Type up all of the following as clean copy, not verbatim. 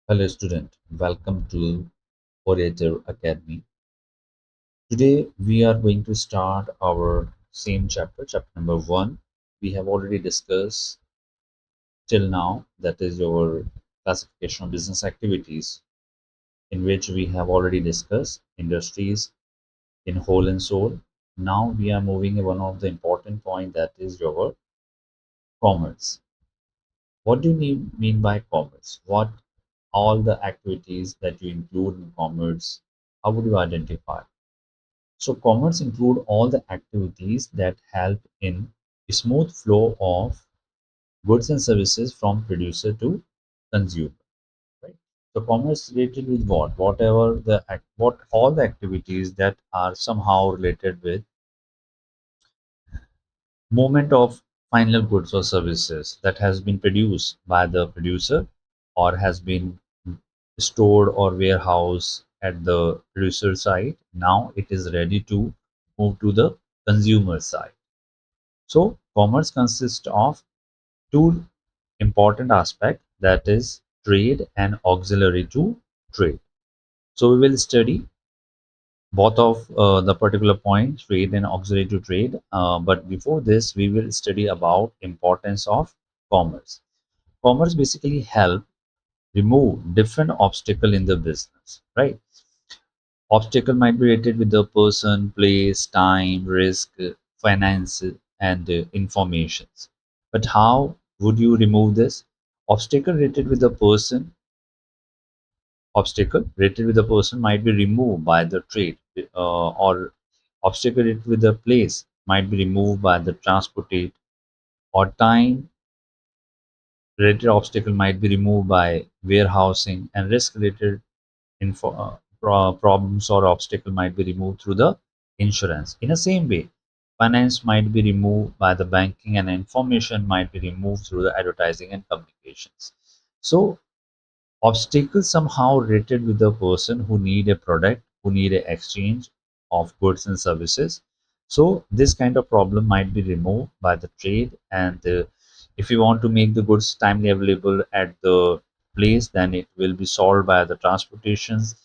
Hello student, welcome to Orator Academy. Today we are going to start our same chapter, chapter number 1. We have already discussed till now, that is your classification of business activities, in which we have already discussed industries in whole and soul. Now we are moving one of the important point, that is your commerce. What do you mean by commerce? What all the activities that you include in commerce? How would you identify? So commerce include all the activities that help in smooth flow of goods and services from producer to consumer, right? So commerce related with what? Whatever what all the activities that are somehow related with movement of final goods or services that has been produced by the producer or has been stored or warehouse at the producer side. Now it is ready to move to the consumer side. So commerce consists of two important aspects, that is trade and auxiliary to trade. So we will study both of the particular points, trade and auxiliary to trade. But before this, we will study about importance of commerce. Commerce basically help remove different obstacle in the business, right? Obstacle might be related with the person, place, time, risk, finance, and informations. But how would you remove this? Obstacle related with the person, Obstacle related with the person might be removed by the trade, or obstacle related with the place might be removed by the transportate, or time related obstacle might be removed by warehousing, and risk related problems or obstacle might be removed through the insurance. In the same way, finance might be removed by the banking, and information might be removed through the advertising and communications. So obstacles somehow related with the person who need a product, who need an exchange of goods and services. So this kind of problem might be removed by the trade, and if you want to make the goods timely available at the place, then it will be solved by the transportations.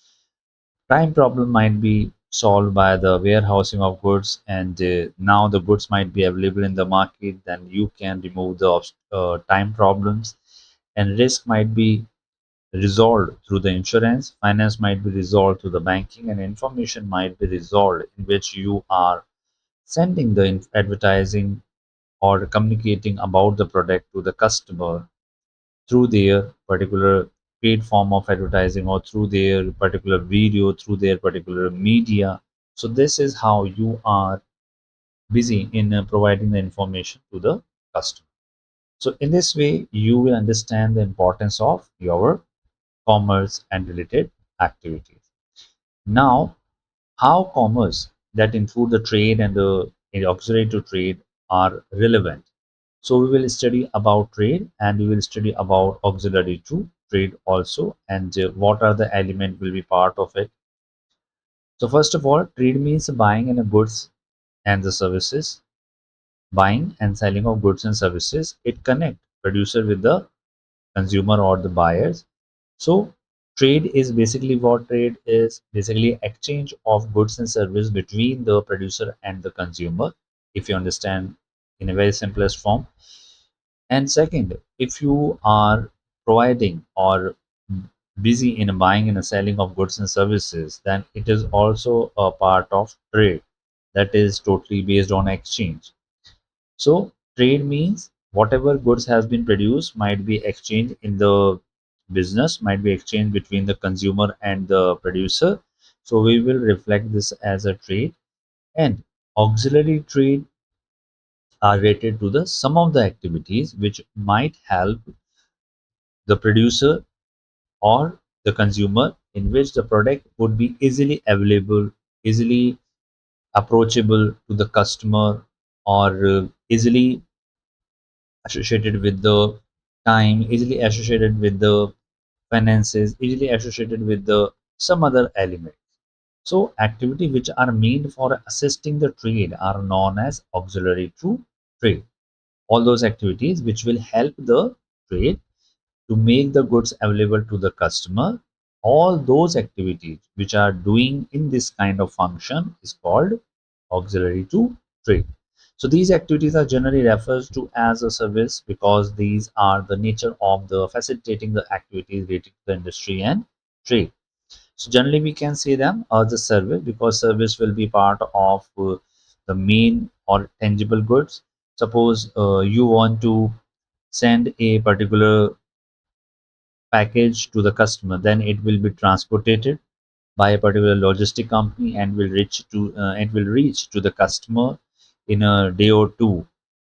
Time problem might be solved by the warehousing of goods, and now the goods might be available in the market, then you can remove the time problems. And risk might be resolved through the insurance, finance might be resolved through the banking, and information might be resolved in which you are sending the advertising or communicating about the product to the customer through their particular paid form of advertising, or through their particular video, through their particular media. So this is how you are busy in providing the information to the customer. So in this way you will understand the importance of your commerce and related activities. Now, how commerce that include the trade and the auxiliary to trade are relevant. So we will study about trade, and we will study about auxiliary to trade also, and what are the element will be part of it. So first of all, trade means buying and goods and the services, buying and selling of goods and services. It connect producer with the consumer or the buyers. So trade is basically, what trade is basically exchange of goods and service between the producer and the consumer, if you understand in a very simplest form. And second, if you are providing or busy in buying and selling of goods and services, then it is also a part of trade, that is totally based on exchange. So trade means whatever goods has been produced might be exchanged in the business, might be exchanged between the consumer and the producer. So we will reflect this as a trade. And auxiliary trade are related to the some of the activities which might help the producer or the consumer, in which the product would be easily available, easily approachable to the customer, or easily associated with the time, easily associated with the finances, easily associated with the some other element. So activity which are made for assisting the trade are known as auxiliary to trade. All those activities which will help the trade to make the goods available to the customer. All those activities which are doing in this kind of function is called auxiliary to trade. So these activities are generally referred to as a service because these are the nature of the facilitating the activities related to the industry and trade. So generally we can say them as a service because service will be part of the main or tangible goods. Suppose you want to send a particular package to the customer, then it will be transported by a particular logistic company and will reach to the customer in a day or two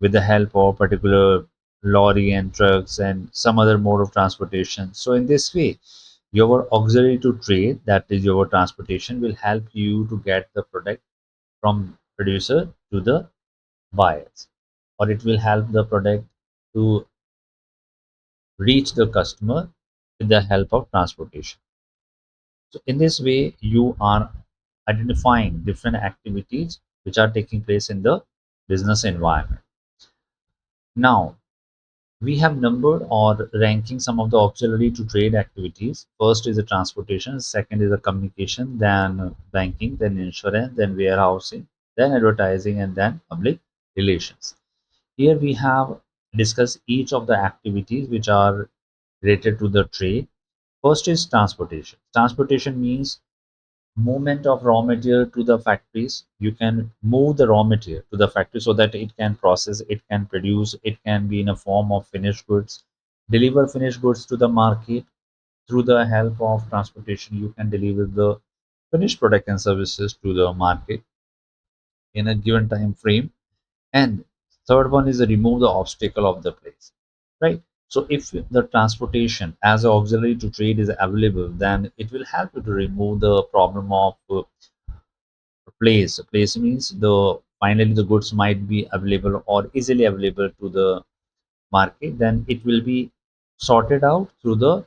with the help of particular lorry and trucks and some other mode of transportation. So in this way, your auxiliary to trade, that is your transportation, will help you to get the product from producer to the buyers, or it will help the product to reach the customer with the help of transportation. So in this way, you are identifying different activities which are taking place in the business environment. Now, we have numbered or ranking some of the auxiliary to trade activities. First is the transportation, second is the communication, then banking, then insurance, then warehousing, then advertising, and then public relations. Here we have discussed each of the activities which are related to the trade. First is transportation. Transportation means movement of raw material to the factories. You can move the raw material to the factory so that it can process, it can produce, it can be in a form of finished goods, deliver finished goods to the market. Through the help of transportation, you can deliver the finished product and services to the market in a given time frame. And third one is to remove the obstacle of the place, right? So if the transportation as an auxiliary to trade is available, then it will help you to remove the problem of place. Place means the finally the goods might be available or easily available to the market. Then it will be sorted out through the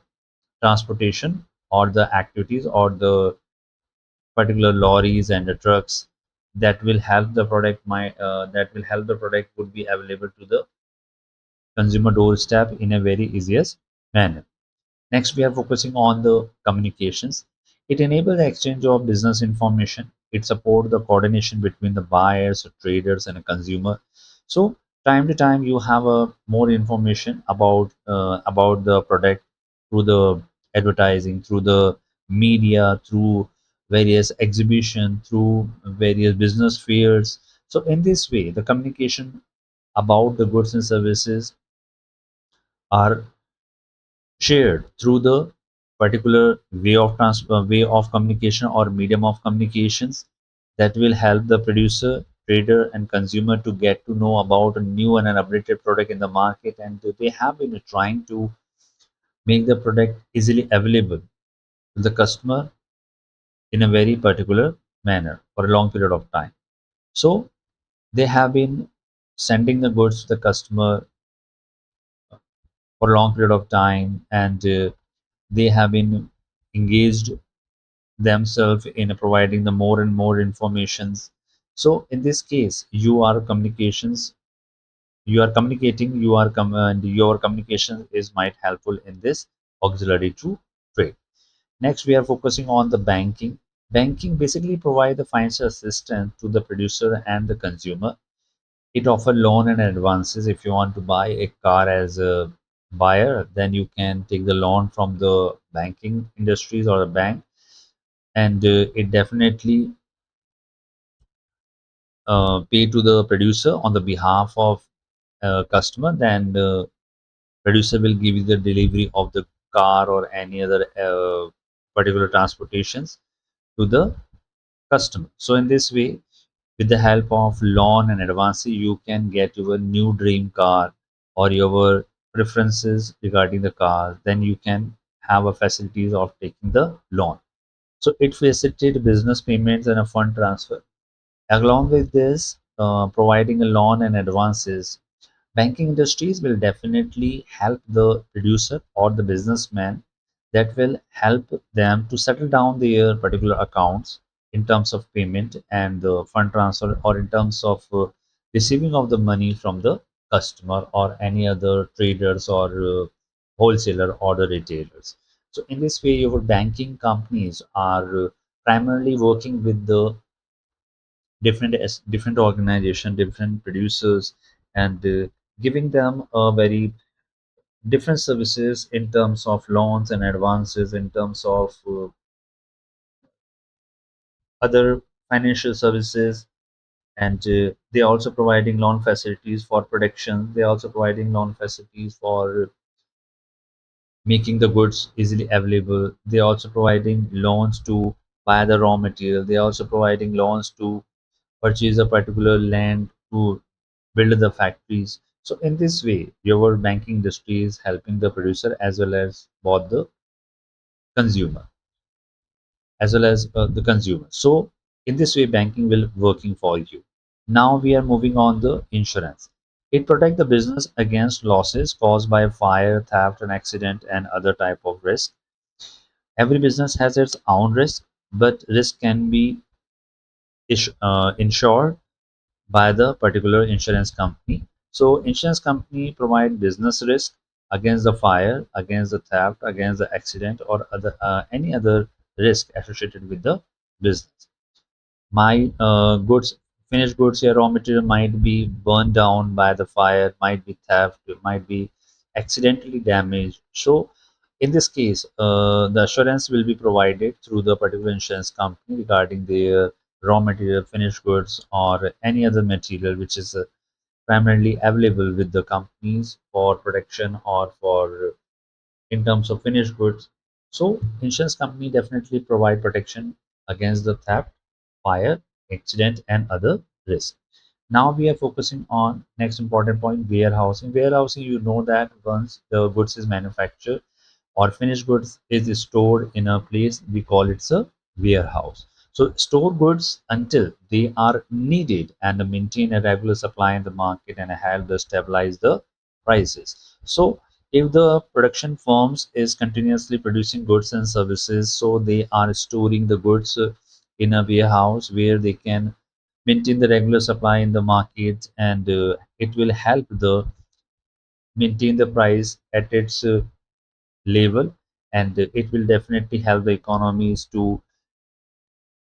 transportation or the activities or the particular lorries and the trucks that will help the product. That will help the product would be available to the consumer doorstep in a very easiest manner. Next, we are focusing on the communications. It enables the exchange of business information. It supports the coordination between the buyers, traders, and a consumer. So, time to time, you have more information about the product through the advertising, through the media, through various exhibition, through various business fairs. So, in this way, the communication about the goods and services are shared through the particular way of communication or medium of communications that will help the producer, trader, and consumer to get to know about a new and an updated product in the market, and they have been trying to make the product easily available to the customer in a very particular manner for a long period of time. So they have been sending the goods to the customer for a long period of time, and they have been engaged themselves in providing the more and more informations. So in this case, you are communicating, and your communication is might helpful in this auxiliary to trade. Next, we are focusing on the banking. Banking basically provide the financial assistance to the producer and the consumer. It offer loan and advances. If you want to buy a car as a buyer, then you can take the loan from the banking industries or the bank, and it definitely pay to the producer on the behalf of customer. Then the producer will give you the delivery of the car or any other particular transportations to the customer. So in this way, with the help of loan and advance, you can get your new dream car or your preferences regarding the car. Then you can have a facilities of taking the loan. So it facilitates business payments and a fund transfer. Along with this, providing a loan and advances, banking industries will definitely help the producer or the businessman, that will help them to settle down their particular accounts in terms of payment and the fund transfer, or in terms of receiving of the money from the customer or any other traders or wholesaler or the retailers. So in this way, your banking companies are primarily working with the different organization, different producers, and giving them a very different services in terms of loans and advances, in terms of other financial services, and they also providing loan facilities for production. They also providing loan facilities for making the goods easily available. They also providing loans to buy the raw material. They also providing loans to purchase a particular land to build the factories. So in this way, your banking industry is helping the producer as well as both the consumer, as well as the consumer. So in this way, banking will working for you. Now we are moving on the insurance. It protects the business against losses caused by fire, theft, and accident and other type of risk. Every business has its own risk, but risk can be insured by the particular insurance company. So insurance company provide business risk against the fire, against the theft, against the accident, or other any other risk associated with the business. My goods, finished goods, your raw material might be burned down by the fire, might be theft, it might be accidentally damaged. So in this case, the assurance will be provided through the particular insurance company regarding their raw material, finished goods, or any other material which is primarily available with the companies for protection or for in terms of finished goods. So insurance company definitely provide protection against the theft, fire, accident, and other risks. Now we are focusing on next important point, warehousing. Warehousing, you know that once the goods is manufactured or finished goods is stored in a place, we call it a warehouse. So store goods until they are needed and maintain a regular supply in the market and help to stabilize the prices. So if the production firms is continuously producing goods and services, so they are storing the goods in a warehouse where they can maintain the regular supply in the market, and it will help the maintain the price at its level, and it will definitely help the economies to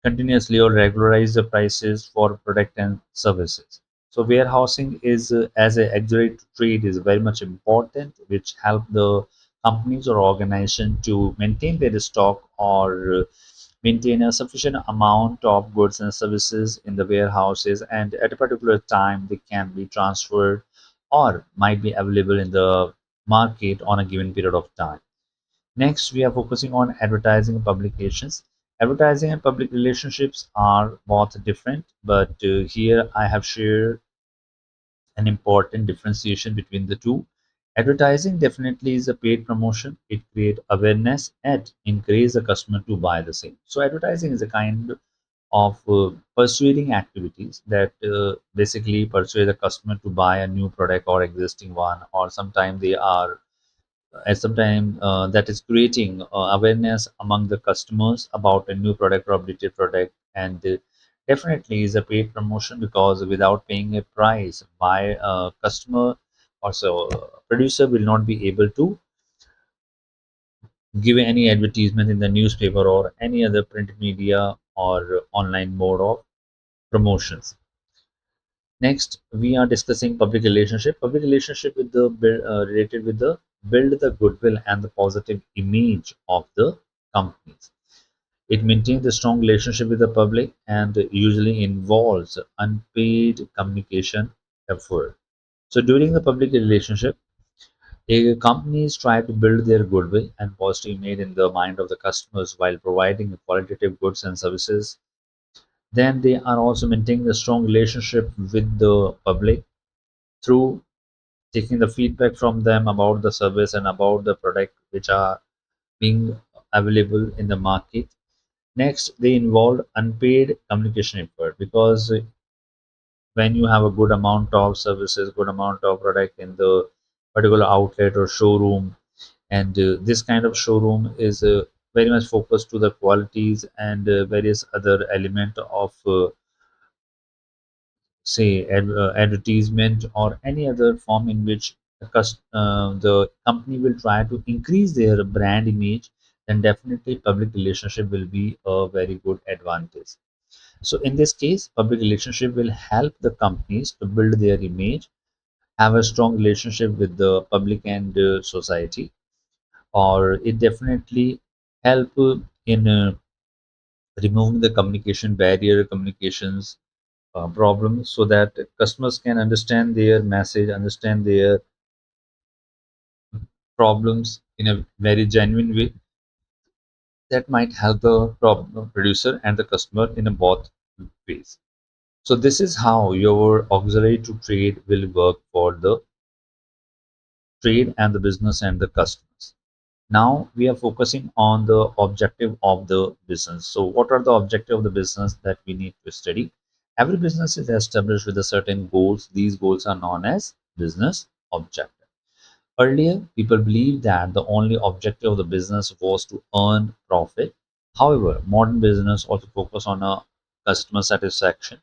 continuously or regularize the prices for product and services. So warehousing is as a auxiliary to trade is very much important, which help the companies or organization to maintain their stock or maintain a sufficient amount of goods and services in the warehouses, and at a particular time they can be transferred or might be available in the market on a given period of time. Next, we are focusing on advertising and publications. Advertising and public relationships are both different, but here I have shared an important differentiation between the two. Advertising definitely is a paid promotion. It creates awareness and encourages the customer to buy the same. So advertising is a kind of persuading activities that basically persuade the customer to buy a new product or existing one, or sometimes they are at some time that is creating awareness among the customers about a new product or updated product, and definitely is a paid promotion because without paying a price my customer or so producer will not be able to give any advertisement in the newspaper or any other print media or online mode of promotions. Next, we are discussing public relationship. Public relationship with the related with the build the goodwill and the positive image of the companies. It maintains a strong relationship with the public and usually involves unpaid communication effort. So during the public relationship, companies try to build their goodwill and positive image in the mind of the customers while providing qualitative goods and services. Then they are also maintaining a strong relationship with the public through taking the feedback from them about the service and about the product which are being available in the market. Next, they involve unpaid communication effort because when you have a good amount of services, good amount of product in the particular outlet or showroom, and this kind of showroom is very much focused to the qualities and various other element of say advertisement or any other form in which the company will try to increase their brand image, then definitely public relationship will be a very good advantage. So in this case, public relationship will help the companies to build their image, have a strong relationship with the public and society, or it definitely help in removing the communication barrier, communications problems, so that customers can understand their message, understand their problems in a very genuine way that might help the problem producer and the customer in a both ways. So this is how your auxiliary to trade will work for the trade and the business and the customers. Now we are focusing on the objective of the business. So what are the objective of the business that we need to study? Every business is established with a certain goals. These goals are known as business objective. Earlier, people believed that the only objective of the business was to earn profit. However, modern business also focus on a customer satisfaction,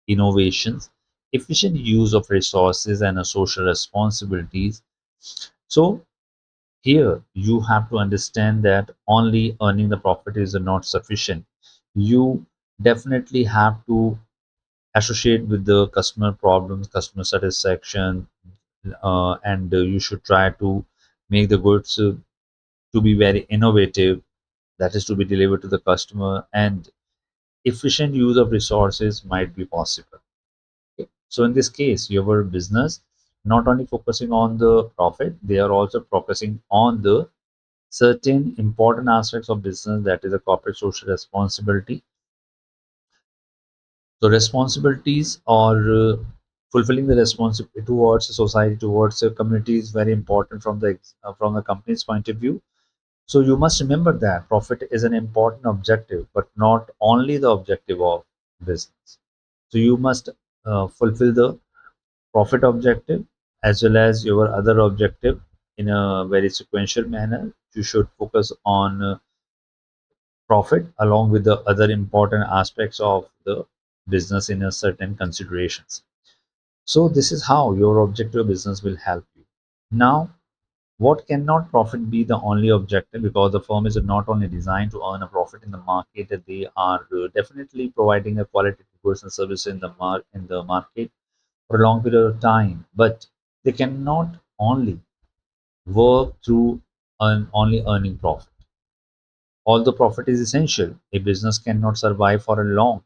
innovations, efficient use of resources, and a social responsibilities. So here you have to understand that only earning the profit is not sufficient. You definitely have to associate with the customer problems, customer satisfaction, and you should try to make the goods to be very innovative, that is to be delivered to the customer, and efficient use of resources might be possible. Okay. So in this case, your business not only focusing on the profit, they are also focusing on the certain important aspects of business, that is a corporate social responsibility. So responsibilities or fulfilling the responsibility towards the society, towards the community is very important from the company's point of view. So you must remember that profit is an important objective, but not only the objective of business. So you must fulfill the profit objective as well as your other objective in a very sequential manner. You should focus on profit along with the other important aspects of the business in a certain considerations. So this is how your objective business will help you. Now, what cannot profit be the only objective, because the firm is not only designed to earn a profit in the market, that they are definitely providing a quality goods and service in the market for a long period of time, but they cannot only work through only earning profit. Although profit is essential, a business cannot survive for a long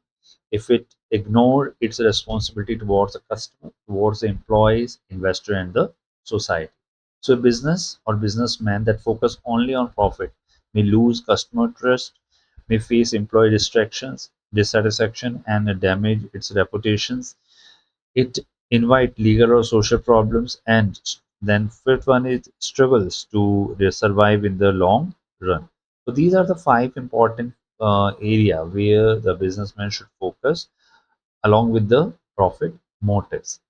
if it ignores its responsibility towards the customer, towards the employees, investor, and the society. So a business or businessman that focus only on profit may lose customer trust, may face employee distractions, dissatisfaction, and damage its reputations. It invite legal or social problems, and then fifth one is struggles to survive in the long run. So these are the five important area where the businessman should focus along with the profit motives.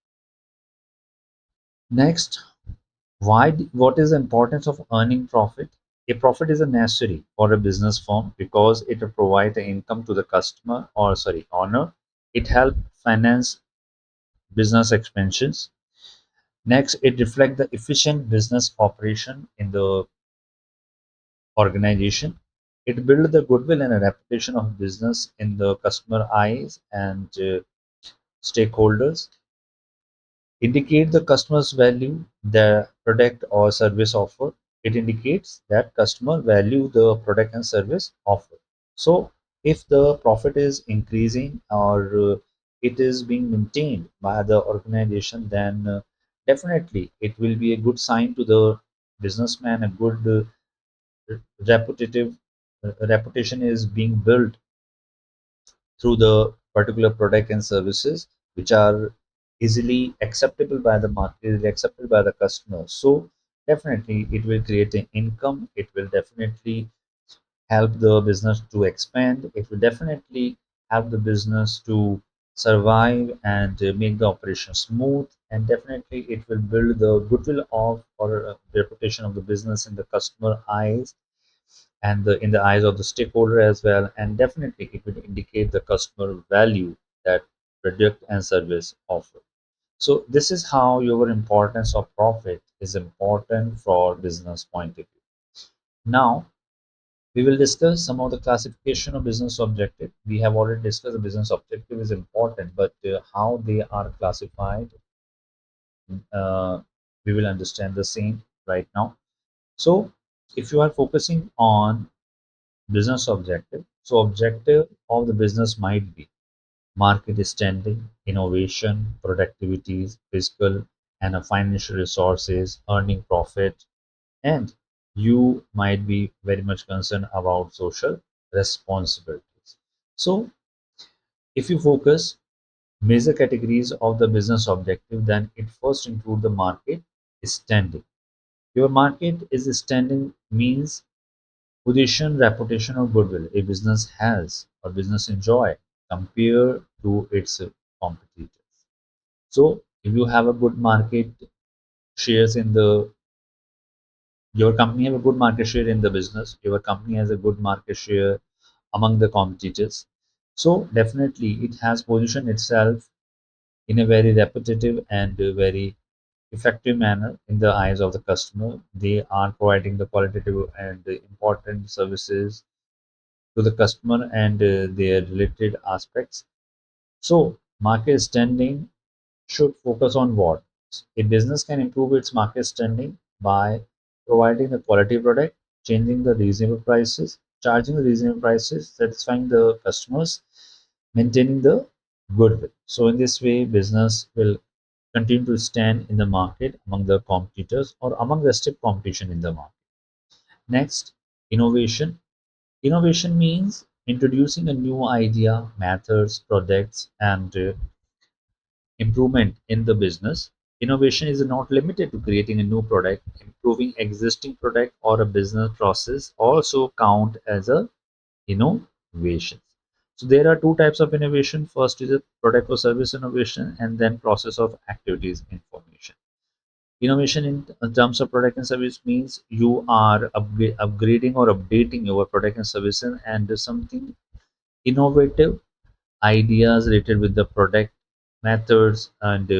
Next, what is the importance of earning profit? A profit is a necessary for a business firm because it provides income to the customer or sorry owner. It helps finance business expansions. Next, it reflects the efficient business operation in the organization. It builds the goodwill and a reputation of business in the customer eyes and stakeholders. Indicate the customer's value the product or service offered. It indicates that customer value the product and service offered. So if the profit is increasing or it is being maintained by the organization, then definitely it will be a good sign to the businessman. A good reputative reputation is being built through the particular product and services which are easily acceptable by the market, easily accepted by the customer. So definitely it will create an income. It will definitely help the business to expand. It will definitely help the business to survive and make the operation smooth. And definitely it will build the goodwill of or reputation of the business in the customer eyes and in the eyes of the stakeholder as well. And definitely it will indicate the customer value that product and service offer. So this is how your importance of profit is important for business point of view. Now we will discuss some of the classification of business objective. We have already discussed the business objective is important, but how they are classified, we will understand the same right now. So if you are focusing on business objective, so objective of the business might be market standing, innovation, productivities, fiscal and financial resources, earning profit, and you might be very much concerned about social responsibilities. So if you focus major categories of the business objective, then it first include the market standing. Your market is standing means position, reputation, or goodwill a business has or business enjoy compared to its competitors. So if you have a good market shares in the your company have a good market share in the business, your company has a good market share among the competitors. So definitely it has positioned itself in a very repetitive and very effective manner in the eyes of the customer. They are providing the qualitative and the important services to the customer and their related aspects. So, market standing should focus on what? A business can improve its market standing by providing the quality product, changing the reasonable prices, charging the reasonable prices, satisfying the customers, maintaining the goodwill. So, in this way, business will continue to stand in the market among the competitors or among the stiff competition in the market. Next, innovation. Innovation means introducing a new idea, methods, products, and improvement in the business. Innovation is not limited to creating a new product. Improving existing product or a business process also count as a innovation. So there are two types of innovation. First is a product or service innovation, and then process of activities information. Innovation in terms of product and service means you are upgrading or updating your product and service and do something innovative ideas related with the product methods and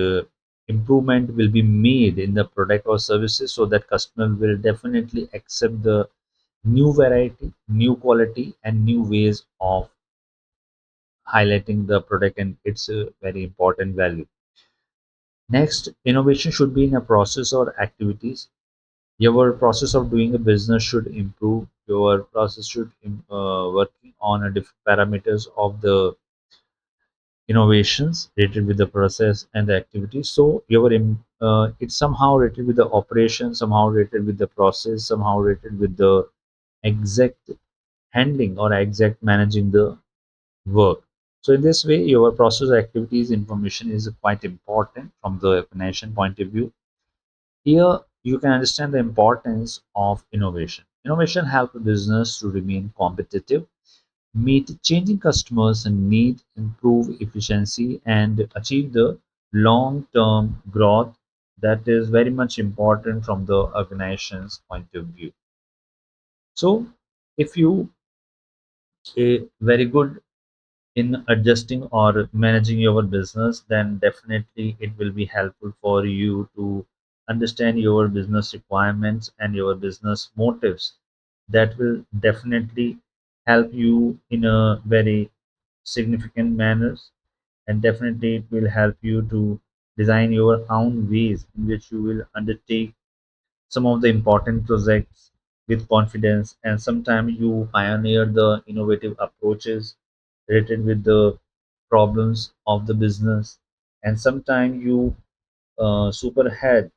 improvement will be made in the product or services so that customer will definitely accept the new variety, new quality, and new ways of highlighting the product and its very important value. Next, innovation should be in a process or activities. Your process of doing a business should improve. Your process should working on a different parameters of the innovations related with the process and the activity. So it's somehow related with the operation, somehow related with the process, somehow related with the exact handling or exact managing the work. So in this way, your process activities information is quite important from the financial point of view. Here you can understand the importance of innovation. Innovation helps a business to remain competitive, meet changing customers and need, improve efficiency, and achieve the long-term growth that is very much important from the organization's point of view. So, if you a very good in adjusting or managing your business, then definitely it will be helpful for you to understand your business requirements and your business motives. That will definitely help you in a very significant manners, and definitely it will help you to design your own ways in which you will undertake some of the important projects with confidence, and sometimes you pioneer the innovative approaches related with the problems of the business, and sometimes you spearhead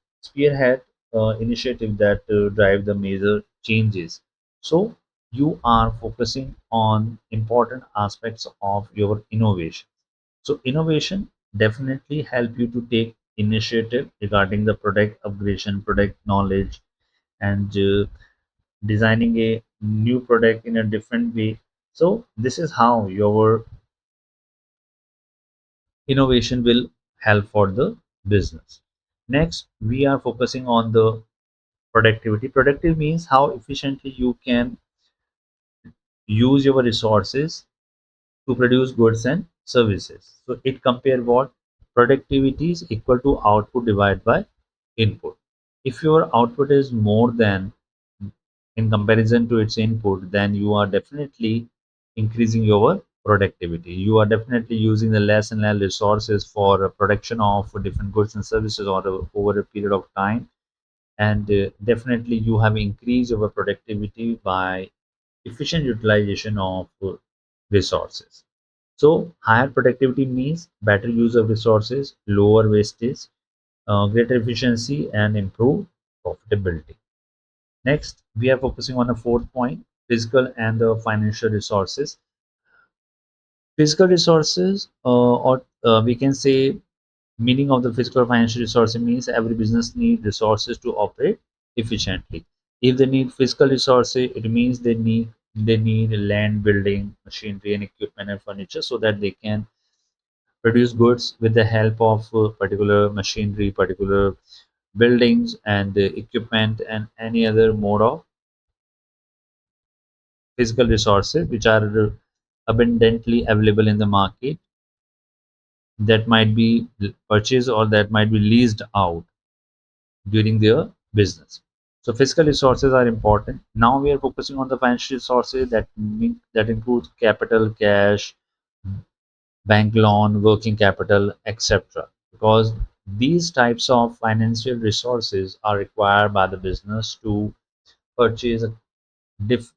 initiative that drive the major changes. So you are focusing on important aspects of your innovation. So innovation definitely help you to take initiative regarding the product upgradation, product knowledge, and designing a new product in a different way. So this is how your innovation will help for the business. Next, we are focusing on the productivity. Productive means how efficiently you can use your resources to produce goods and services. So it compare what? Productivity is equal to output divided by input. If your output is more than in comparison to its input, then you are definitely increasing your productivity. You are definitely using the less and less resources for production of different goods and services over a period of time, and definitely you have increased your productivity by efficient utilization of resources. So higher productivity means better use of resources, lower wastage, greater efficiency, and improved profitability. Next, we are focusing on the fourth point, physical and the financial resources. Physical resources, or we can say, meaning of the physical or financial resources means every business needs resources to operate efficiently. If they need physical resources, it means they need land, building, machinery, and equipment and furniture so that they can produce goods with the help of particular machinery, particular buildings, and equipment, and any other mode of physical resources which are abundantly available in the market, that might be purchased or that might be leased out during their business. So physical resources are important. Now we are focusing on the financial resources that includes capital, cash, bank loan, working capital, etc. Because these types of financial resources are required by the business to purchase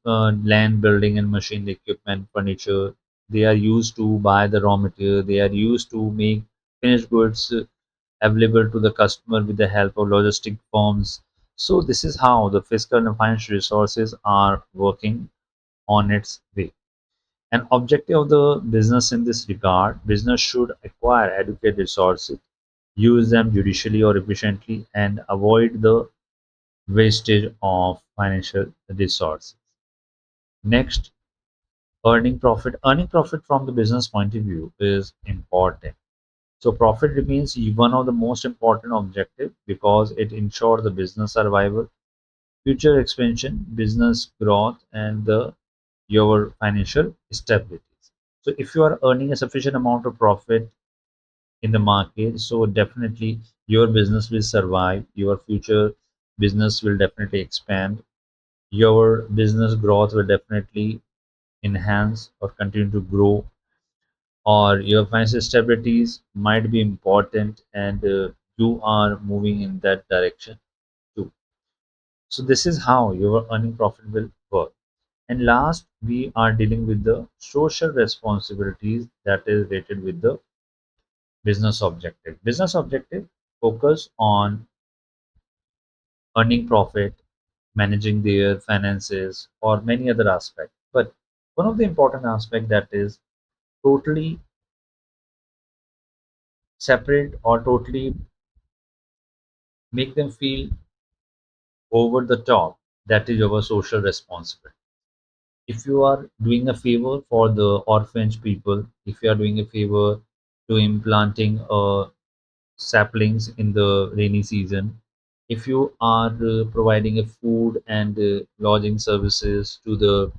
land, building, and machine equipment, furniture. They are used to buy the raw material. They are used to make finished goods available to the customer with the help of logistic firms. So this is how the fiscal and financial resources are working on its way. An objective of the business in this regard, business should acquire adequate resources, use them judicially or efficiently, and avoid the wastage of financial resources. Next, earning profit. Earning profit from the business point of view is important. So profit remains one of the most important objectives because it ensures the business survival, future expansion, business growth, and your financial stability. So if you are earning a sufficient amount of profit in the market, so definitely your business will survive, your future business will definitely expand, your business growth will definitely enhance or continue to grow, or your financial stabilities might be important, and you are moving in that direction too. So this is how your earning profit will work. And last, we are dealing with the social responsibilities that is related with the business objective. Business objective focus on earning profit, managing their finances, or many other aspects. But one of the important aspect that is totally separate or totally make them feel over the top, that is our social responsibility. If you are doing a favor for the orphanage people, if you are doing a favor to implanting saplings in the rainy season, if you are providing a food and lodging services to the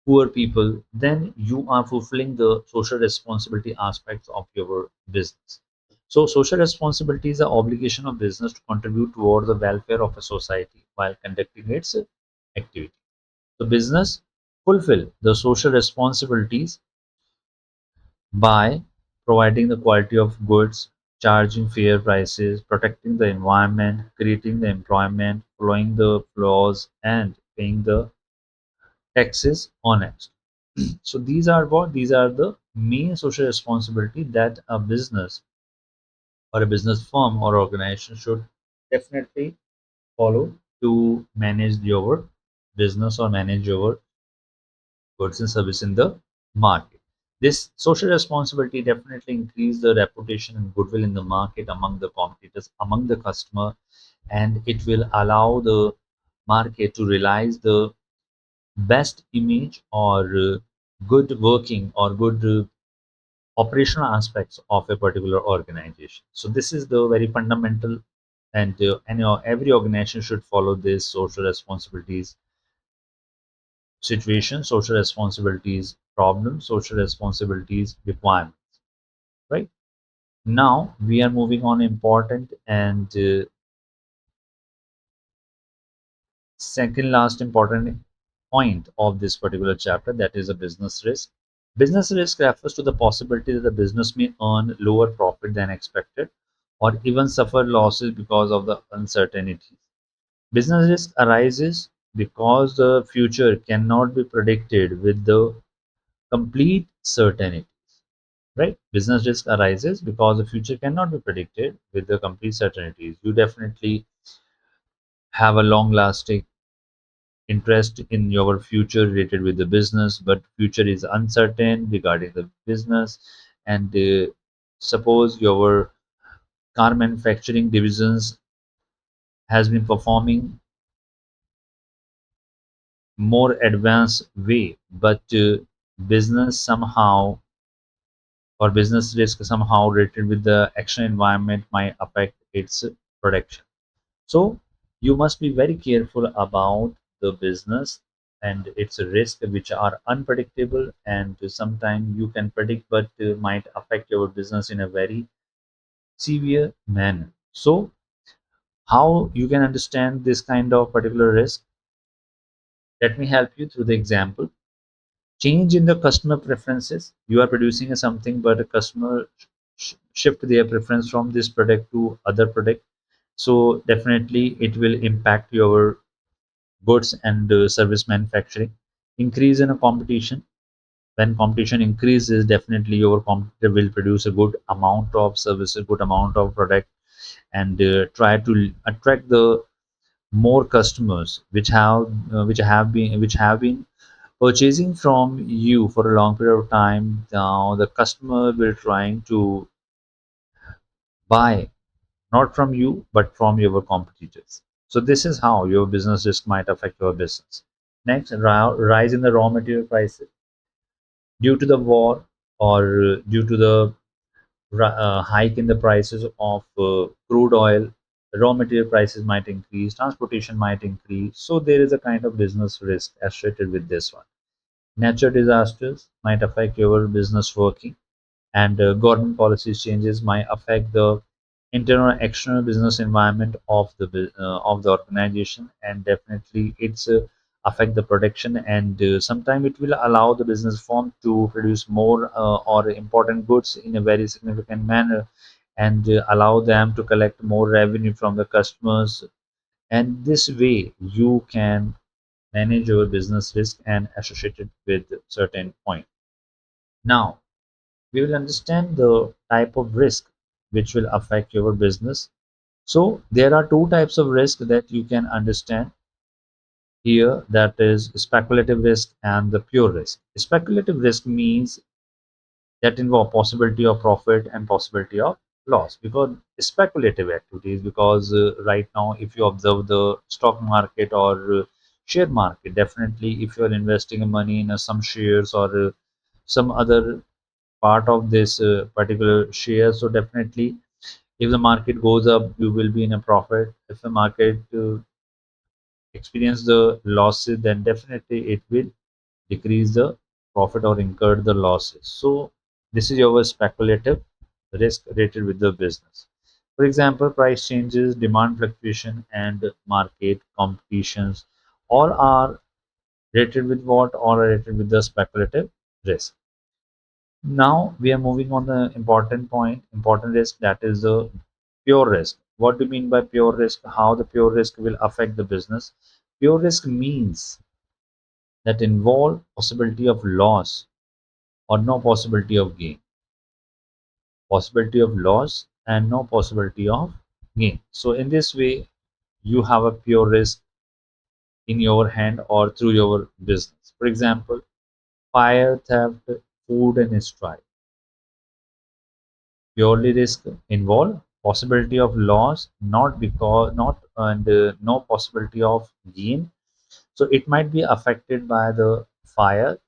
poor people, then you are fulfilling the social responsibility aspects of your business. So, social responsibility is the obligation of business to contribute toward the welfare of a society while conducting its activity. The business fulfill the social responsibilities by providing the quality of goods, charging fair prices, protecting the environment, creating the employment, following the laws, and paying the taxes honest. So these are what these are the main social responsibility that a business or a business firm or organization should definitely follow to manage your business or manage your goods and service in the market. This social responsibility definitely increase the reputation and goodwill in the market among the competitors, among the customer, and it will allow the market to realize the best image or good working or good operational aspects of a particular organization. So this is the very fundamental, and every organization should follow this social responsibilities situation, social responsibilities problem, social responsibilities requirement. right? Now we are moving on important and second last important point of this particular chapter, that is a business risk. Business risk refers to the possibility that the business may earn lower profit than expected or even suffer losses because of the uncertainty. Business risk arises because the future cannot be predicted with the complete certainty, right? Business risk arises because the future cannot be predicted with the complete certainties. You definitely have a long lasting interest in your future related with the business, but future is uncertain regarding the business. And suppose your car manufacturing divisions has been performing more advanced way, but business somehow or business risk somehow related with the external environment might affect its production. So you must be very careful about the business and its risk which are unpredictable, and sometimes you can predict but might affect your business in a very severe manner. So how you can understand this kind of particular risk? Let me help you through the example. Change in the customer preferences. You are producing a something, but a customer shift their preference from this product to other product. So definitely it will impact your goods and service manufacturing. Increase in a competition. When competition increases, definitely your competitor will produce a good amount of service, a good amount of product, and try to attract the more customers which have been purchasing from you for a long period of time. Now the customer will trying to buy not from you but from your competitors. So this is how your business risk might affect your business. Next, rise in the raw material prices due to the war or due to the hike in the prices of crude oil. Raw material prices might increase, transportation might increase. So there is a kind of business risk associated with this one. Natural disasters might affect your business working, and government policy changes might affect the internal and external business environment of the organization, and definitely it's affect the production, and sometimes it will allow the business firm to produce more or important goods in a very significant manner, and allow them to collect more revenue from the customers, and this way you can manage your business risk and associate it with certain point. Now we will understand the type of risk which will affect your business. So there are two types of risk that you can understand here, that is speculative risk and the pure risk. Speculative risk means that involve possibility of profit and possibility of loss, because speculative activities, because right now if you observe the stock market or share market, definitely if you are investing money in some shares or some other part of this particular share, so definitely if the market goes up you will be in a profit. If the market experience the losses, then definitely it will decrease the profit or incur the losses. So this is your speculative risk related with the business. For example, price changes, demand fluctuation, and market competitions all are related with what? All are related with the speculative risk. Now we are moving on the important point, important risk, that is the pure risk. What do you mean by pure risk? How the pure risk will affect the business? Pure risk means that involve possibility of loss or no possibility of gain. Possibility of loss and no possibility of gain. So in this way, you have a pure risk in your hand or through your business. For example, fire, theft, food and strike. Purely risk involve possibility of loss, not because not and no possibility of gain. So it might be affected by the fire.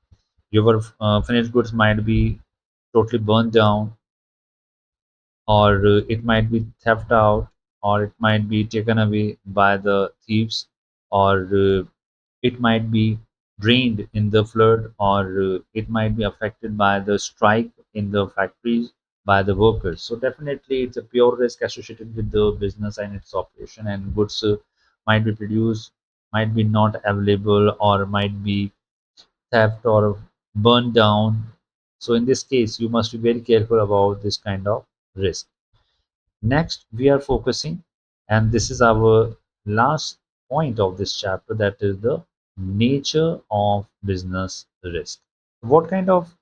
Your finished goods might be totally burned down, or it might be theft out, or it might be taken away by the thieves, or it might be drained in the flood, or it might be affected by the strike in the factories, by the workers. So definitely it's a pure risk associated with the business and its operation, and goods might be produced, might be not available, or might be theft or burned down. So in this case, you must be very careful about this kind of risk. Next, we are focusing, and this is our last point of this chapter, that is the nature of business risk. What kind of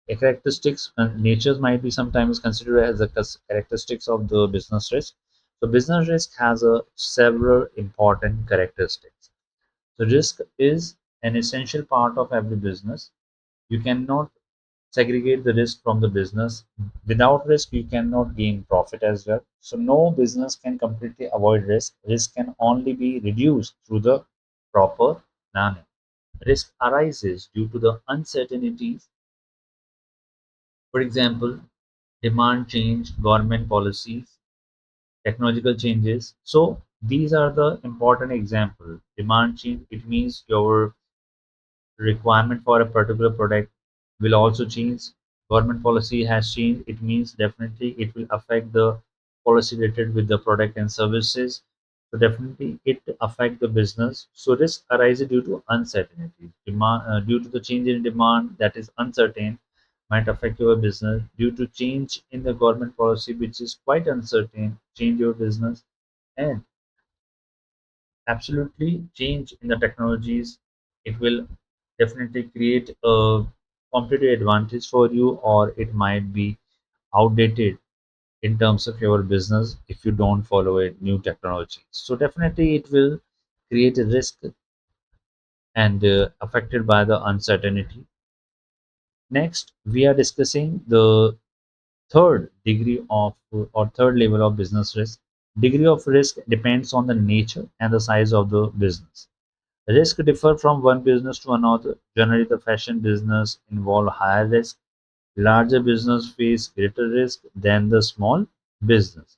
characteristics natures might be sometimes considered as the characteristics of the business risk? So business risk has a several important characteristics. So risk is an essential part of every business. You cannot segregate the risk from the business. Without risk, you cannot gain profit as well. So no business can completely avoid risk. Risk can only be reduced through the proper planning. Risk arises due to the uncertainties. For example, demand change, government policies, technological changes. So these are the important example. Demand change, it means your requirement for a particular product will also change. Government policy has changed. It means definitely it will affect the policy related with the product and services. So definitely it affect the business. So risk arises due to uncertainty. Demand due to the change in demand that is uncertain might affect your business. Due to change in the government policy which is quite uncertain, change your business. And absolutely change in the technologies, it will definitely create a competitive advantage for you, or it might be outdated in terms of your business if you don't follow a new technology. So definitely it will create a risk and affected by the uncertainty. Next, we are discussing the third degree of or third level of business risk. Degree of risk depends on the nature and the size of the business. Risk differ from one business to another. Generally, the fashion business involve higher risk. Larger business face greater risk than the small business.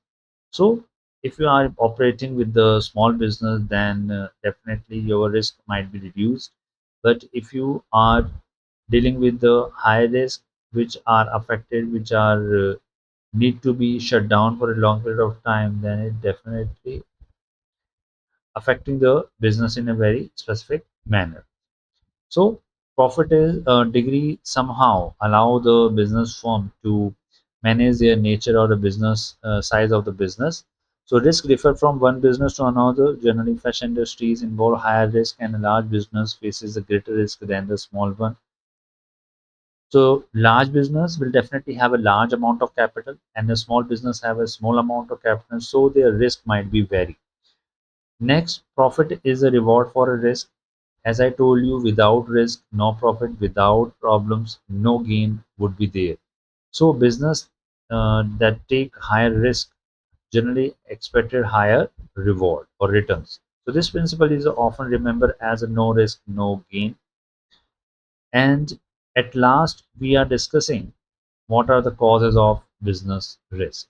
So, if you are operating with the small business, then definitely your risk might be reduced. But if you are dealing with the high risk, which are affected, which are need to be shut down for a long period of time, then it definitely affecting the business in a very specific manner. So profit is a degree somehow allow the business firm to manage their nature or the business size of the business. So risk differ from one business to another. Generally, fashion industries involve higher risk, and a large business faces a greater risk than the small one. So large business will definitely have a large amount of capital, and a small business have a small amount of capital. So their risk might be vary. Next, profit is a reward for a risk. As I told you, without risk, no profit, without problems, no gain would be there. So business that take higher risk generally expected higher reward or returns. So this principle is often remembered as a no risk, no gain. And at last, we are discussing what are the causes of business risk.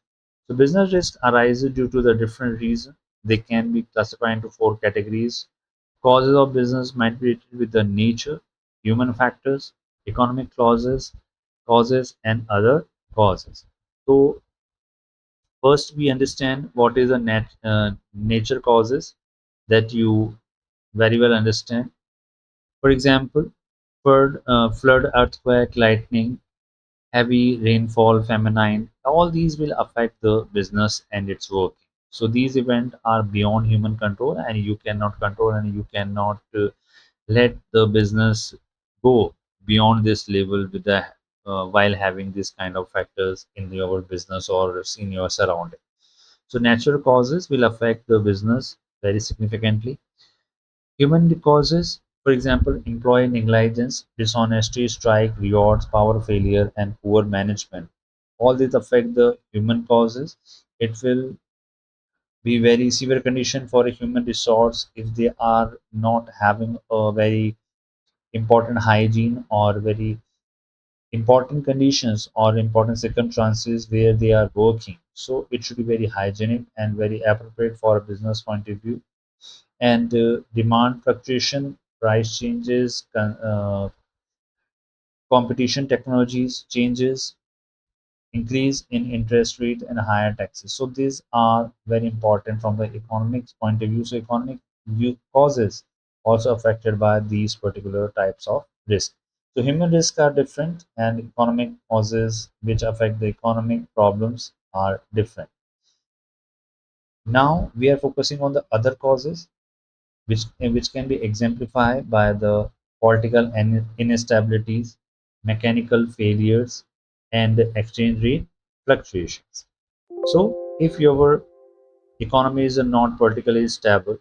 So business risk arises due to the different reasons. They can be classified into four categories. Causes of business might be related with the nature, human factors, economic causes, and other causes. So first we understand what is the nature causes that you very well understand. For example, flood, earthquake, lightning, heavy rainfall, famine, all these will affect the business and its working. So these events are beyond human control, and you cannot control, and you cannot let the business go beyond this level with the while having this kind of factors in your business or in your surrounding. So natural causes will affect the business very significantly. Human causes, for example, employee negligence, dishonesty, strike, riots, power failure, and poor management. All these affect the human causes. It will be very severe condition for a human resource if they are not having a very important hygiene or very important conditions or important circumstances where they are working. So it should be very hygienic and very appropriate for a business point of view. And demand fluctuation, price changes, competition technologies changes, increase in interest rate and higher taxes. So these are very important from the economic point of view. So economic causes also affected by these particular types of risk. So human risks are different and economic causes which affect the economic problems are different. Now we are focusing on the other causes which can be exemplified by the political instabilities, mechanical failures, and exchange rate fluctuations. So, if your economy is not politically stable,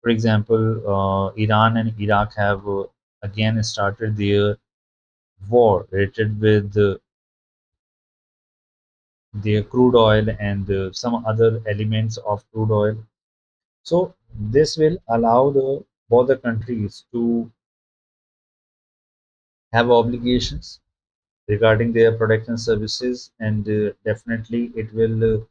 for example, Iran and Iraq have again started their war related with their crude oil and some other elements of crude oil. So, this will allow the both the countries to have obligations regarding their products and services, and definitely it will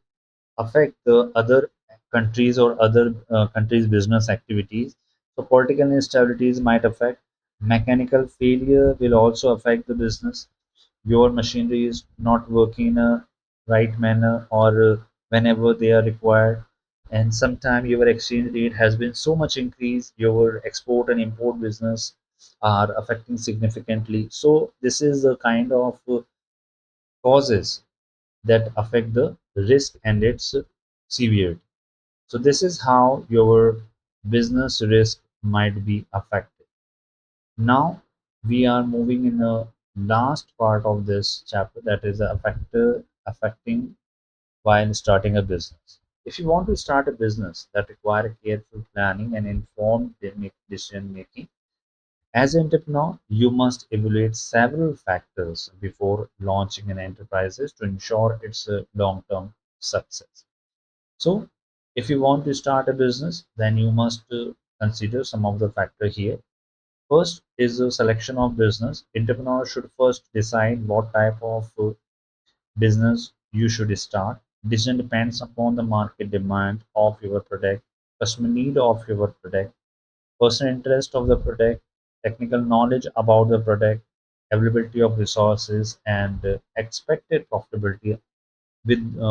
affect the other countries or other countries' business activities. So political instabilities might affect. Mechanical failure will also affect the business. Your machinery is not working in a right manner or whenever they are required. And sometimes your exchange rate has been so much increased, your export and import business are affecting significantly. So this is the kind of causes that affect the risk and its severity. So this is how your business risk might be affected. Now we are moving in the last part of this chapter, that is the factor affecting while starting a business. If you want to start a business that require careful planning and informed decision making, as an entrepreneur, you must evaluate several factors before launching an enterprise to ensure its long-term success. So, if you want to start a business, then you must consider some of the factors here. First is the selection of business. Entrepreneurs should first decide what type of business you should start. Decision depends upon the market demand of your product, customer need of your product, personal interest of the product, technical knowledge about the product, availability of resources, and expected profitability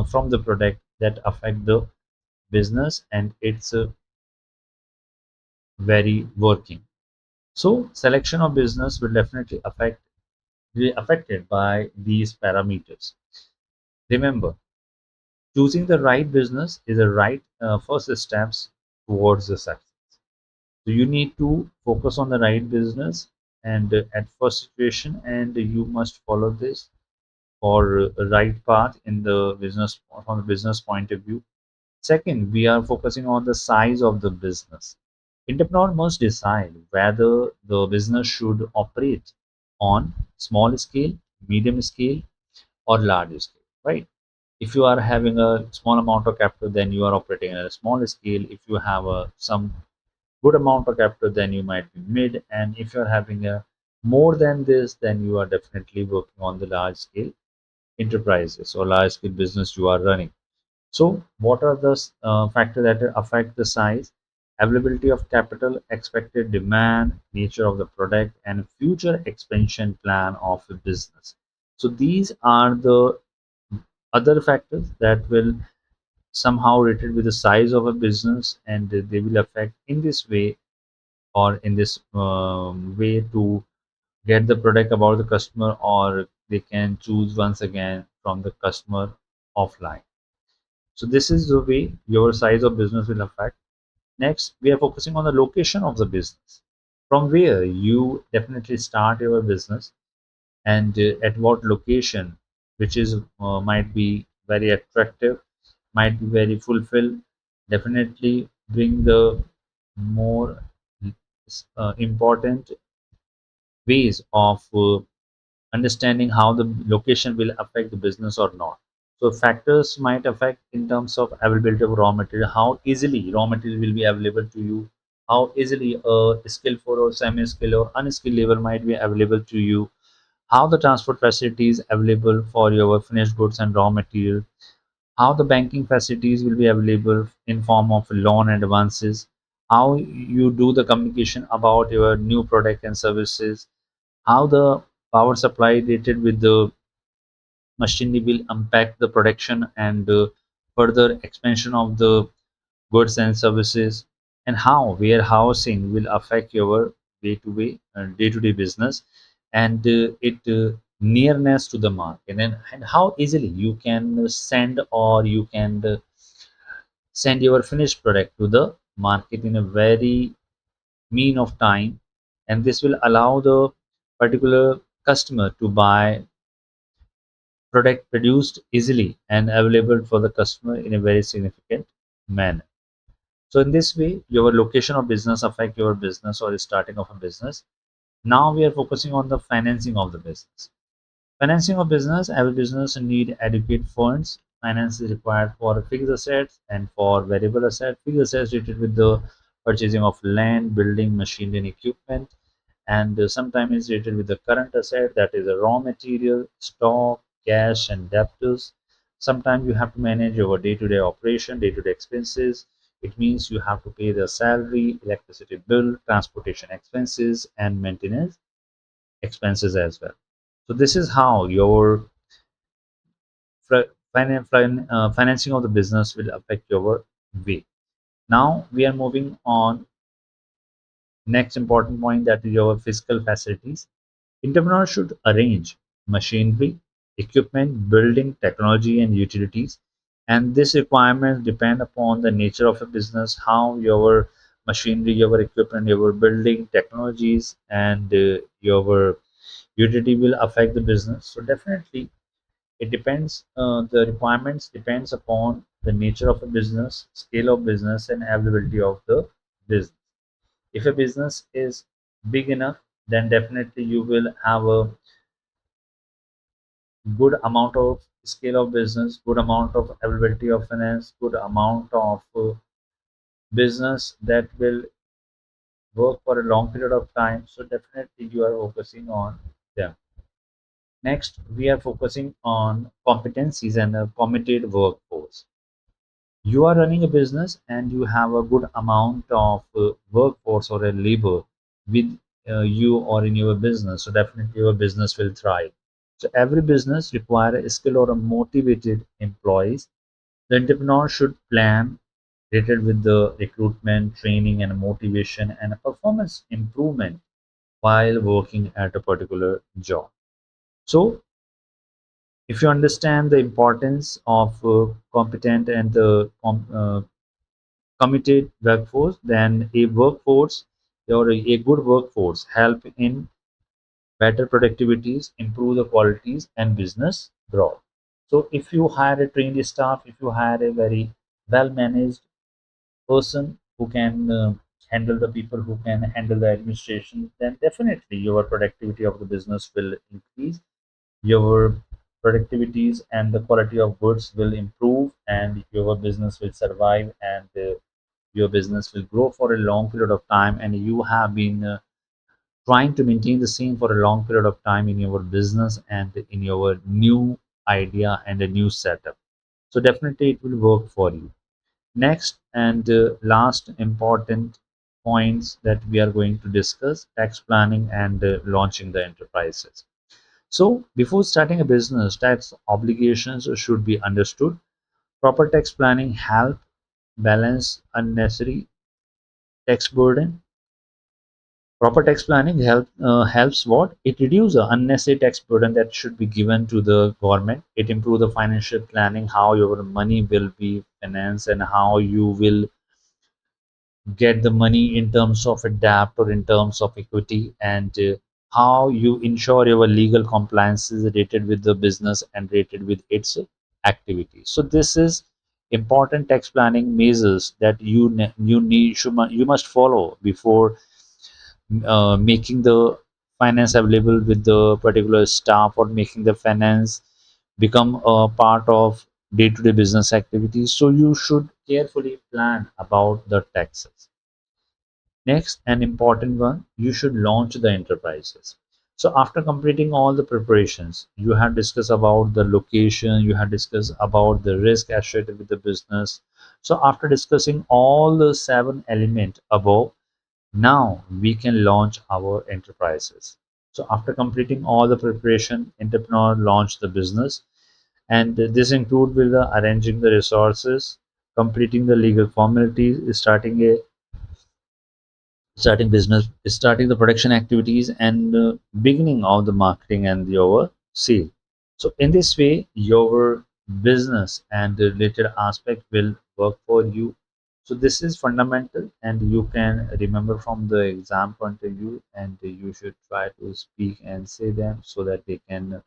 from the product that affect the business and its very working. So selection of business will definitely be affected by these parameters. Remember, choosing the right business is the right first steps towards the success. So you need to focus on the right business and at first situation, and you must follow this for a right path in the business from the business point of view. Second, we are focusing on the size of the business. Entrepreneur must decide whether the business should operate on small scale, medium scale, or large scale, right? If you are having a small amount of capital, then you are operating at a small scale. If you have some good amount of capital, then you might be mid. And if you're having a more than this, then you are definitely working on the large scale enterprises or large scale business you are running. So, what are the factors that affect the size? Availability of capital, expected demand, nature of the product, and future expansion plan of the business. So, these are the other factors that will somehow related with the size of a business, and they will affect in this way or in this way to get the product about the customer, or they can choose once again from the customer offline. So this is the way your size of business will affect. Next, we are focusing on the location of the business. From where you definitely start your business and at what location, which is might be very attractive, might be very fulfilled, definitely bring the more important ways of understanding how the location will affect the business or not. So factors might affect in terms of availability of raw material, how easily raw material will be available to you, how easily a skillful or semi-skilled or unskilled labor might be available to you, how the transport facilities available for your finished goods and raw material, how the banking facilities will be available in form of loan and advances, how you do the communication about your new product and services, how the power supply related with the machinery will impact the production and further expansion of the goods and services, and how warehousing will affect your day-to-day business, and it nearness to the market, and how easily you can send, or you can send your finished product to the market in a very mean of time, and this will allow the particular customer to buy product produced easily and available for the customer in a very significant manner. So in this way, your location of business affect your business or starting of a business. Now we are focusing on the financing of the business. Financing of business, every business need adequate funds. Finance is required for fixed assets and for variable assets. Fixed assets related with the purchasing of land, building, machinery, and equipment, and sometimes it's related with the current asset, that is a raw material, stock, cash, and debtors. Sometimes you have to manage your day-to-day operation, day-to-day expenses. It means you have to pay the salary, electricity bill, transportation expenses, and maintenance expenses as well. So this is how your financing of the business will affect your way. Now we are moving on next important point, that is your fiscal facilities. Entrepreneurs should arrange machinery, equipment, building, technology, and utilities. And this requirements depend upon the nature of a business, how your machinery, your equipment, your building, technologies, and your utility will affect the business. So definitely, it depends. The requirements depends upon the nature of a business, scale of business, and availability of the business. If a business is big enough, then definitely you will have a good amount of scale of business, good amount of availability of finance, good amount of business that will work for a long period of time. So definitely you are focusing on them. Next, we are focusing on competencies and a committed workforce. You are running a business and you have a good amount of workforce or a labor with you or in your business. So definitely your business will thrive. So every business require a skill or a motivated employees. The entrepreneur should plan related with the recruitment, training, and motivation and performance improvement while working at a particular job. So, if you understand the importance of competent and the committed workforce, then a workforce or a good workforce help in better productivities, improve the qualities, and business growth. So, if you hire a trained staff, if you hire a very well managed person who can handle the people, who can handle the administration, then definitely your productivity of the business will increase. Your productivities and the quality of goods will improve, and your business will survive, and your business will grow for a long period of time. And you have been trying to maintain the same for a long period of time in your business and in your new idea and a new setup. So definitely it will work for you. Next and last important points that we are going to discuss: tax planning and launching the enterprises. So, before starting a business, tax obligations should be understood. Proper tax planning help balance unnecessary tax burden. Proper tax planning helps what? It reduces the unnecessary tax burden that should be given to the government. It improves the financial planning, how your money will be financed and how you will get the money in terms of a debt or in terms of equity, and how you ensure your legal compliance is related with the business and related with its activities. So this is important tax planning measures that you must follow before making the finance available with the particular staff, or making the finance become a part of day-to-day business activities. So you should carefully plan about the taxes. Next, an important one, you should launch the enterprises. So after completing all the preparations, you have discussed about the location, you have discussed about the risk associated with the business. So after discussing all the seven elements above, now we can launch our enterprises. So after completing all the preparation, entrepreneur launch the business. And this include with the arranging the resources, completing the legal formalities, starting business, starting the production activities, and beginning of the marketing and your sale. So in this way, your business and the related aspect will work for you. So this is fundamental, and you can remember from the exam point of view, and you should try to speak and say them so that they can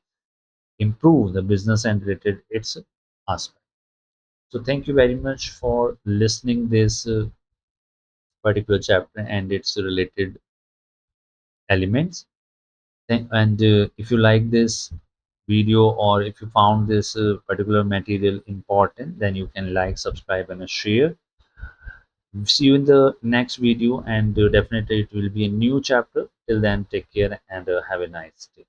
improve the business and related its aspect. So thank you very much for listening this particular chapter and its related elements. And if you like this video, or if you found this particular material important, then you can like, subscribe, and share. See you in the next video, and definitely it will be a new chapter. Till then, take care and have a nice day.